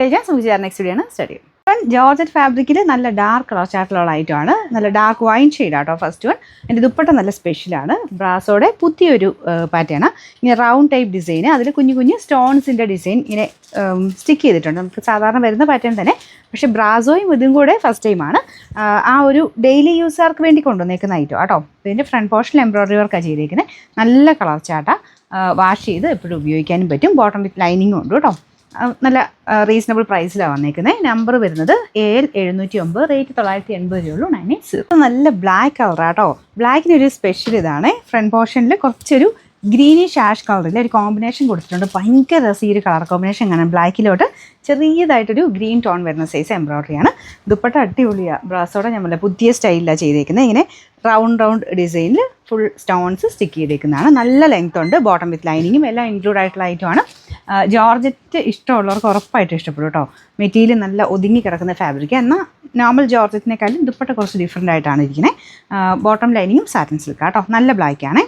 Next video ആണ് study. Georgette ഫാബ്രിക്കിൽ നല്ല ഡാർക്ക് കളർ ചാർട്ടിലുള്ള ഐറ്റമാണ്. നല്ല ഡാർക്ക് വൈൻ ഷെയ്ഡാട്ടോ ഫസ്റ്റ് വൺ. എൻ്റെ ദുപ്പട്ട നല്ല സ്പെഷ്യലാണ്. ബ്രാസോടെ പുതിയൊരു പാറ്റേൺ. ഇങ്ങനെ റൗണ്ട് ടൈപ്പ് ഡിസൈൻ, അതിൽ കുഞ്ഞു കുഞ്ഞു സ്റ്റോൺസിൻ്റെ ഡിസൈൻ ഇങ്ങനെ സ്റ്റിക്ക് ചെയ്തിട്ടുണ്ട്. നമുക്ക് സാധാരണ വരുന്ന പാറ്റേൺ തന്നെ, പക്ഷേ ബ്രാസോയും ഇതും കൂടെ ഫസ്റ്റ് ടൈമാണ്. ആ ഒരു ഡെയിലി യൂസർക്ക് വേണ്ടി കൊണ്ടുവന്നേക്കുന്ന ഐറ്റം കേട്ടോ. ഇതിൻ്റെ ഫ്രണ്ട് പോർഷനിൽ എംബ്രോയ്ഡറി വർക്കാണ് ചെയ്തേക്കുന്നത്. നല്ല കളർ ചാർട്ടാ. വാഷ് ചെയ്ത് എപ്പോഴും ഉപയോഗിക്കാനും പറ്റും. ബോട്ടം വിത്ത് ലൈനിങ്ങും ഉണ്ട് കേട്ടോ. നല്ല റീസണബിൾ പ്രൈസിലാണ് വന്നേക്കുന്നത്. നമ്പർ വരുന്നത് AL709, റേറ്റ് 980 രൂപയുള്ളൂ. 980. നല്ല ബ്ലാക്ക് കളറാട്ടോ. ബ്ലാക്കിനൊരു സ്പെഷ്യൽ ഇതാണ്. ഫ്രണ്ട് പോർഷനിൽ കുറച്ചൊരു ഗ്രീനിഷ് ആഷ് കളറിൽ ഒരു കോമ്പിനേഷൻ കൊടുത്തിട്ടുണ്ട്. ഭയങ്കര രസം ഈ ഒരു കളർ കോമ്പിനേഷൻ കാണാൻ. ബ്ലാക്കിലോട്ട് ചെറിയതായിട്ടൊരു ഗ്രീൻ ടോൺ വരുന്ന സൈസ് എംബ്രോയ്ഡറിയാണ്. ദുപ്പട്ട അടിപൊളിയാണ്. ബ്രാസോടെ നമ്മൾ പുതിയ സ്റ്റൈലിലാണ് ചെയ്തേക്കുന്നത്. ഇങ്ങനെ റൗണ്ട് ഡിസൈനിൽ ഫുൾ സ്റ്റോൺസ് സ്റ്റിക്ക് ചെയ്തേക്കുന്നതാണ്. നല്ല ലെങ്ത് ഉണ്ട്. ബോട്ടം വിത്ത് ലൈനിങ്ങും എല്ലാം ഇൻക്ലൂഡ് ആയിട്ടുള്ള ഐറ്റമാണ്. ജോർജറ്റ് ഇഷ്ടമുള്ളവർക്ക് ഉറപ്പായിട്ട് ഇഷ്ടപ്പെടും കേട്ടോ. മെറ്റീരിയൽ നല്ല ഒതുങ്ങി കിടക്കുന്ന ഫാബ്രിക്. എന്നാൽ നോർമൽ ജോർജറ്റിനേക്കാളും ദുപ്പട്ട കുറച്ച് ഡിഫറെൻ്റ് ആയിട്ടാണ് ഇരിക്കുന്നത്. ബോട്ടം ലൈനിങ്ങും സാറ്റിൻ സിൽക്ക് കേട്ടോ. നല്ല ബ്ലാക്കാണ്.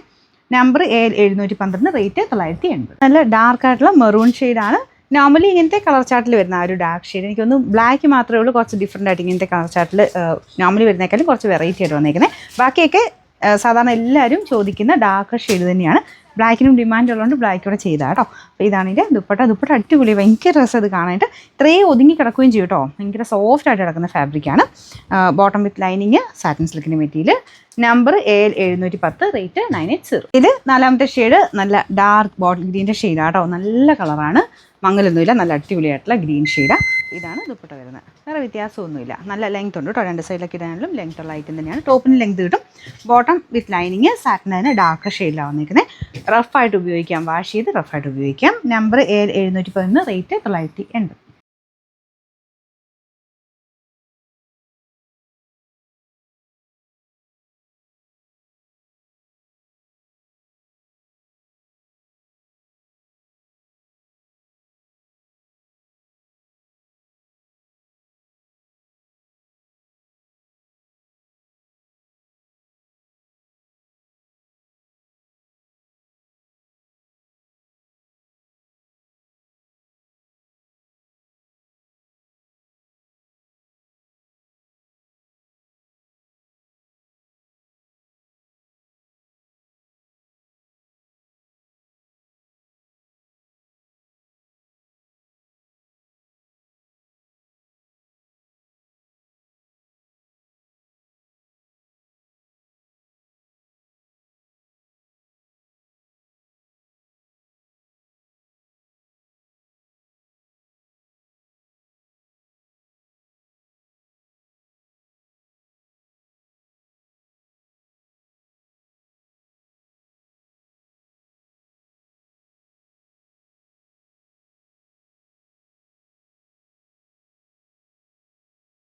Number AL712, rate 980. നല്ല ഡാർക്ക് ആയിട്ടുള്ള മെറൂൺ ഷെയ്ഡാണ്. നോർമലി ഇങ്ങനത്തെ കളർ ചാർട്ടിൽ വരുന്ന ആ ഒരു ഡാർക്ക് ഷെയ്ഡ് എനിക്കൊന്ന് ബ്ലാക്ക് മാത്രമേ ഉള്ളൂ കുറച്ച് ഡിഫറെൻ്റ് ആയിട്ട് ഇങ്ങനത്തെ കളർ ചാർട്ടിൽ നോർമലി വരുന്നേക്കാളും കുറച്ച് വെറൈറ്റി ആയിട്ട് വന്നേക്കുന്നത്. ബാക്കിയൊക്കെ സാധാരണ എല്ലാവരും ചോദിക്കുന്ന ഡാർക്ക് ഷെയ്ഡ് തന്നെയാണ്. ബ്ലാക്കിനും ഡിമാൻഡ് ഉള്ളതുകൊണ്ട് ബ്ലാക്ക് കൂടെ ചെയ്താൽ കേട്ടോ. അപ്പോൾ ഇതാണ് ഇതിൻ്റെ ദുപ്പട്ട അടിപൊളി. ഭയങ്കര രസം ഇത് കാണാനായിട്ട്. ഇത്രയും ഒതുങ്ങി കിടക്കുകയും ചെയ്യും കേട്ടോ. ഭയങ്കര സോഫ്റ്റ് ആയിട്ട് കിടക്കുന്ന ഫാബ്രിക്കാണ്. ബോട്ടം വിത്ത് ലൈനിങ്, സാറ്റിൻ സിൽക്കിൻ്റെ മെറ്റീരിയൽ. Number AL710, rate 980. ഇത് നാലാമത്തെ ഷെയ്ഡ് നല്ല ഡാർക്ക് ബോട്ടിൽ ഗ്രീൻ്റെ ഷെയ്ഡാട്ടോ. നല്ല കളറാണ്. മങ്ങലൊന്നുമില്ല. നല്ല അടിപൊളിയായിട്ടുള്ള ഗ്രീൻ ഷെയ്ഡാണ്. ഇതാണ് ദുപ്പട്ട വരുന്നത്. വേറെ വ്യത്യാസമൊന്നുമില്ല. നല്ല ലെങ്ത് ഉണ്ട് കേട്ടോ. രണ്ട് സൈഡിലൊക്കെ ഇടാനും ലെങ്ത് ഉള്ള ഐറ്റം തന്നെയാണ്. ടോപ്പിന് ലെങ്ത് കിട്ടും. ബോട്ടം വിത്ത് ലൈനിങ്, സാറ്റിന് ഡാർക്ക് ഷെയ്ഡിലാണ് വന്നിരിക്കുന്നത്. റഫായിട്ട് ഉപയോഗിക്കാം. വാഷ് ചെയ്ത് റഫായിട്ട് ഉപയോഗിക്കാം. Number AL711, rate 980.